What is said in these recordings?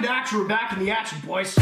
in action. We're back in the action, boys.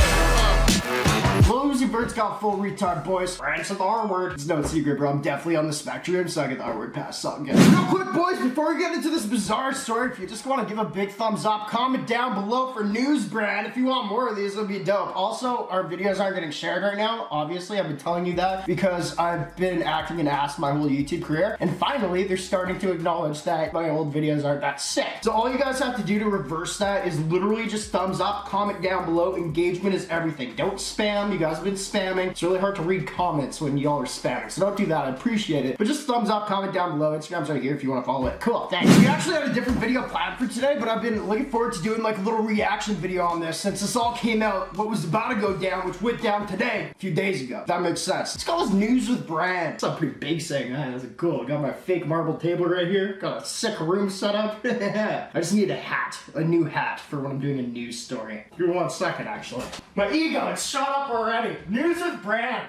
Lil Uzi Verts got full retard, boys. Branch of the R word. It's no secret, bro. I'm definitely on the spectrum, so I get the R word pass song again. Real quick, boys, before we get into this bizarre story, if you just want to give a big thumbs up, comment down below for news brand. If you want more of these, it'll be dope. Also, our videos aren't getting shared right now. Obviously, I've been telling you that because I've been acting an ass my whole YouTube career. And finally, they're starting to acknowledge that my old videos aren't that sick. So all you guys have to do to reverse that is literally just thumbs up, comment down below. Engagement is everything. Don't spam. You guys have been spamming. It's really hard to read comments when y'all are spamming, so don't do that. I appreciate it. But just thumbs up, comment down below. Instagram's right here if you want to follow it. Cool, thanks. We actually had a different video planned for today, but I've been looking forward to doing like a little reaction video on this since this all came out, what was about to go down, which went down today, a few days ago. If that makes sense. It's called News with Brand. It's a pretty big saying. That's cool. Got my fake marble table right here. Got a sick room set up. I just need a hat, a new hat for when I'm doing a news story. Give me 1 second, actually. My ego, it's shot up already. News with Brand.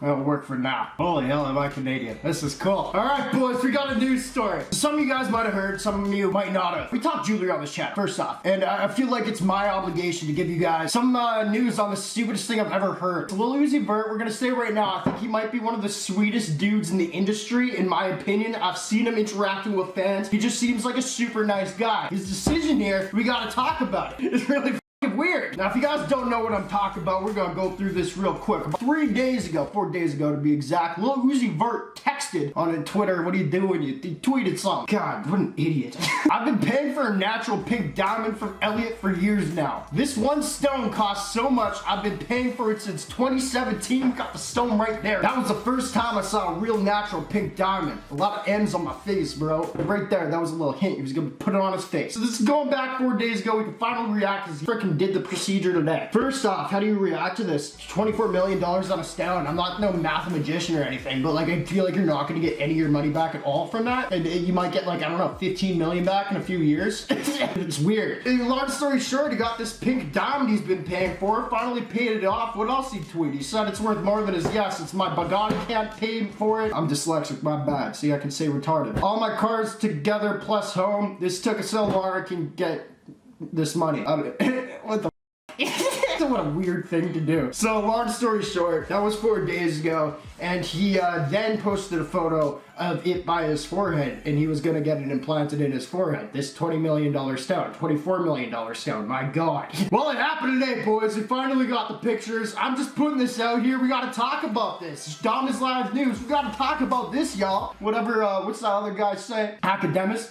That'll work for now. Holy hell, am I Canadian. This is cool. Alright, boys, we got a news story. Some of you guys might have heard, some of you might not have. We talk jewelry on this channel, first off. And I feel like it's my obligation to give you guys some news on the stupidest thing I've ever heard. Lil Uzi Vert, we're gonna say right now, I think he might be one of the sweetest dudes in the industry, in my opinion. I've seen him interacting with fans. He just seems like a super nice guy. His decision here, we gotta talk about it. It's really weird. Now, if you guys don't know what I'm talking about, we're gonna go through this real quick. About 4 days ago to be exact, Lil Uzi Vert texted on Twitter, "What are you doing?" He tweeted something. God, what an idiot. I've been paying for a natural pink diamond from Elliot for years now. This one stone costs so much, I've been paying for it since 2017. Got the stone right there. That was the first time I saw a real natural pink diamond. A lot of M's on my face, bro. Right there, that was a little hint. He was gonna put it on his face. So this is going back 4 days ago. We can finally react because he freaking did the procedure today. First off, how do you react to this? $24 million on a stone. I'm not no mathematician or anything, but like I feel like you're not gonna get any of your money back at all from that. And you might get like, I don't know, 15 million back in a few years. It's weird. And long story short, he got this pink diamond he's been paying for, finally paid it off. What else he tweeted? He said it's worth more than his yes. It's my Bugatti can't pay for it. I'm dyslexic, my bad. See, I can say retarded. All my cars together plus home. This took us so long I can get this money. What the what a weird thing to do. So long story short, that was 4 days ago, and he then posted a photo of it by his forehead, and he was gonna get it implanted in his forehead. This $20 million stone, $24 million stone, my God. Well, it happened today, boys. We finally got the pictures. I'm just putting this out here. We gotta talk about this. It's Donna's Live News. We gotta talk about this, y'all. Whatever, what's that other guy say? Academics?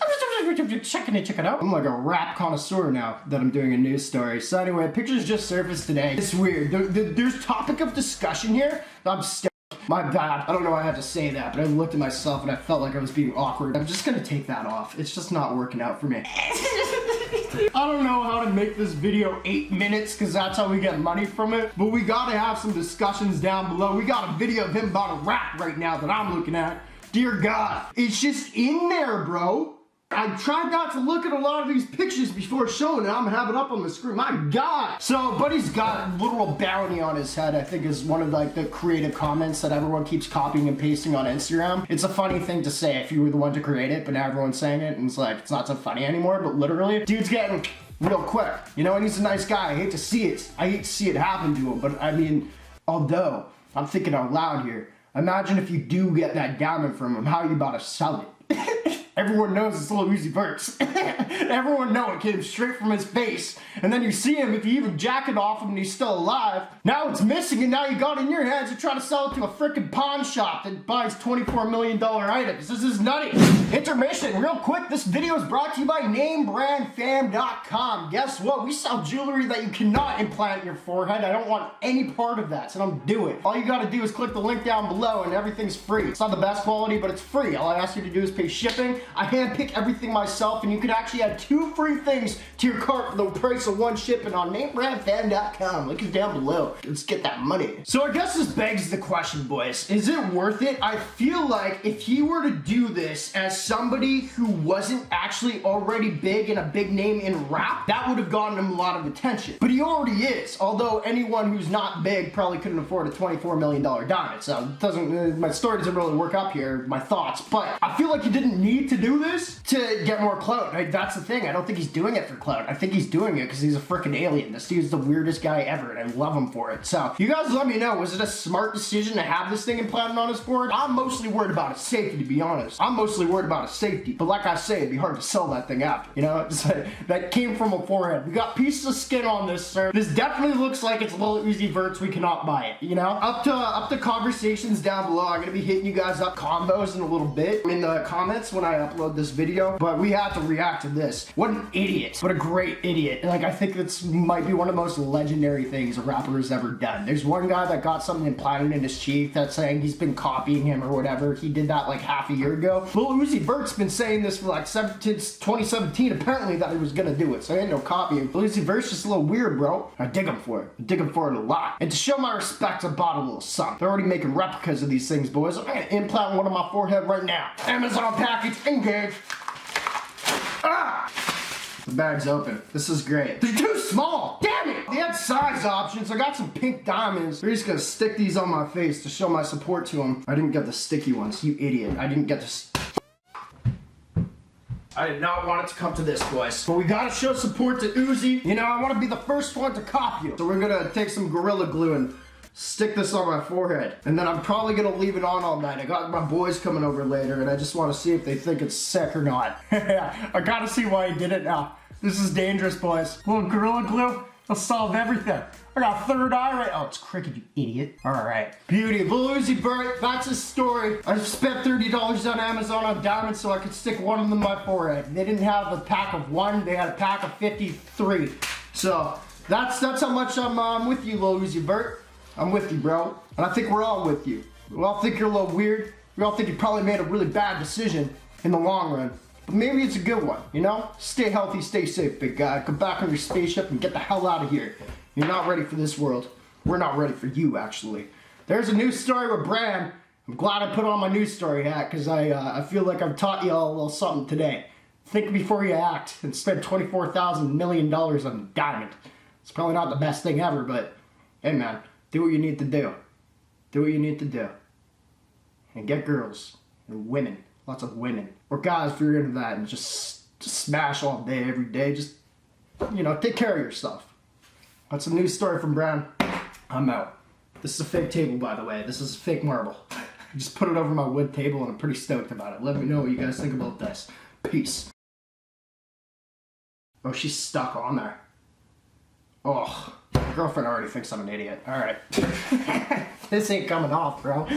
Check it out. I'm like a rap connoisseur now that I'm doing a news story. So anyway, pictures just surfaced today. It's weird. There's topic of discussion here. I'm stoked. My bad. I don't know why I had to say that, but I looked at myself and I felt like I was being awkward. I'm just gonna take that off. It's just not working out for me. I don't know how to make this video 8 minutes because that's how we get money from it, but we gotta have some discussions down below. We got a video of him about to rap right now that I'm looking at. Dear God. It's just in there, bro. I tried not to look at a lot of these pictures before showing it. I'm gonna have it up on the screen. My God. So, Buddy's got a literal bounty on his head, I think is one of like the creative comments that everyone keeps copying and pasting on Instagram. It's a funny thing to say if you were the one to create it, but now everyone's saying it and it's like, it's not so funny anymore, but literally, dude's getting real quick. You know, and he's a nice guy. I hate to see it. I hate to see it happen to him, but I mean, although, I'm thinking out loud here, imagine if you do get that diamond from him, how are you about to sell it? Everyone knows it's Lil Uzi Verts. Everyone knows it came straight from his face. And then you see him, if you even jack it off him and he's still alive, now it's missing and now you got it in your hands. You're trying to sell it to a freaking pawn shop that buys $24 million items. This is nutty. Intermission, real quick, this video is brought to you by NameBrandFam.com. Guess what? We sell jewelry that you cannot implant in your forehead. I don't want any part of that, so don't do it. All you gotta do is click the link down below and everything's free. It's not the best quality, but it's free. All I ask you to do is pay shipping. I handpick everything myself, and you can actually add 2 free things to your cart for the price of 1 shipping on namebrandfan.com. Link is down below. Let's get that money. So I guess this begs the question, boys. Is it worth it? I feel like if he were to do this as somebody who wasn't actually already big and a big name in rap, that would have gotten him a lot of attention. But he already is, although anyone who's not big probably couldn't afford a $24 million diamond. So it doesn't, my story doesn't really work up here, my thoughts. But I feel like he didn't need to do this to get more clout. That's the thing. I don't think he's doing it for clout. I think he's doing it because he's a freaking alien. This dude's the weirdest guy ever, and I love him for it. So you guys let me know, was it a smart decision to have this thing implanted on his forehead? I'm mostly worried about his safety, to be honest. I'm mostly worried about his safety. But like I say, it'd be hard to sell that thing after, you know? It's like, that came from a forehead. We got pieces of skin on this, sir. This definitely looks like it's Lil Uzi Verts. We cannot buy it, you know? Up to conversations down below. I'm gonna be hitting you guys up combos in a little bit in the comments when I upload this video, but we have to react to this. What an idiot. What a great idiot. Like, I think this might be one of the most legendary things a rapper has ever done. There's one guy that got something implanted in his cheek that's saying he's been copying him or whatever. He did that like half a year ago. Lil Uzi Vert's been saying this for like since 2017 apparently, that he was gonna do it, so ain't no copying. Lil Uzi Vert's just a little weird, bro. I dig him for it. I dig him for it a lot. And to show my respect, I bought a little something. They're already making replicas of these things, boys. I'm gonna implant one on my forehead right now. Amazon package engaged. Ah! The bag's open. This is great. They're too small. Damn it! They had size options. I got some pink diamonds. They're just gonna stick these on my face to show my support to them. I didn't get the sticky ones, you idiot. I didn't get the... I did not want it to come to this, boys. But we gotta show support to Uzi. You know, I wanna be the first one to copy you. So we're gonna take some Gorilla Glue and stick this on my forehead. And then I'm probably gonna leave it on all night. I got my boys coming over later, and I just wanna see if they think it's sick or not. I gotta see why he did it now. This is dangerous, boys. A little Gorilla Glue, it'll solve everything. I got third eye right. Oh, it's crooked, you idiot. All right. Beauty. Lil Uzi Vert, that's his story. I spent $30 on Amazon on diamonds so I could stick one of them in my forehead. They didn't have a pack of 1, they had a pack of 53. So that's how much I'm with you, Lil Uzi Vert. I'm with you, bro. And I think we're all with you. We all think you're a little weird. We all think you probably made a really bad decision in the long run. But maybe it's a good one, you know? Stay healthy, stay safe, big guy. Come back on your spaceship and get the hell out of here. You're not ready for this world. We're not ready for you, actually. There's a news story with Bran. I'm glad I put on my news story hat because I feel like I've taught you all a little something today. Think before you act and spend $24,000 million on a diamond. It's probably not the best thing ever, but hey, man, do what you need to do. Do what you need to do. And get girls and women. Lots of women. Or guys if you're into that and just smash all day, every day. Just, you know, take care of yourself. That's a news story from Brown. I'm out. This is a fake table, by the way. This is fake marble. I just put it over my wood table and I'm pretty stoked about it. Let me know what you guys think about this. Peace. Oh, she's stuck on there. Oh, my girlfriend already thinks I'm an idiot. All right. This ain't coming off, bro.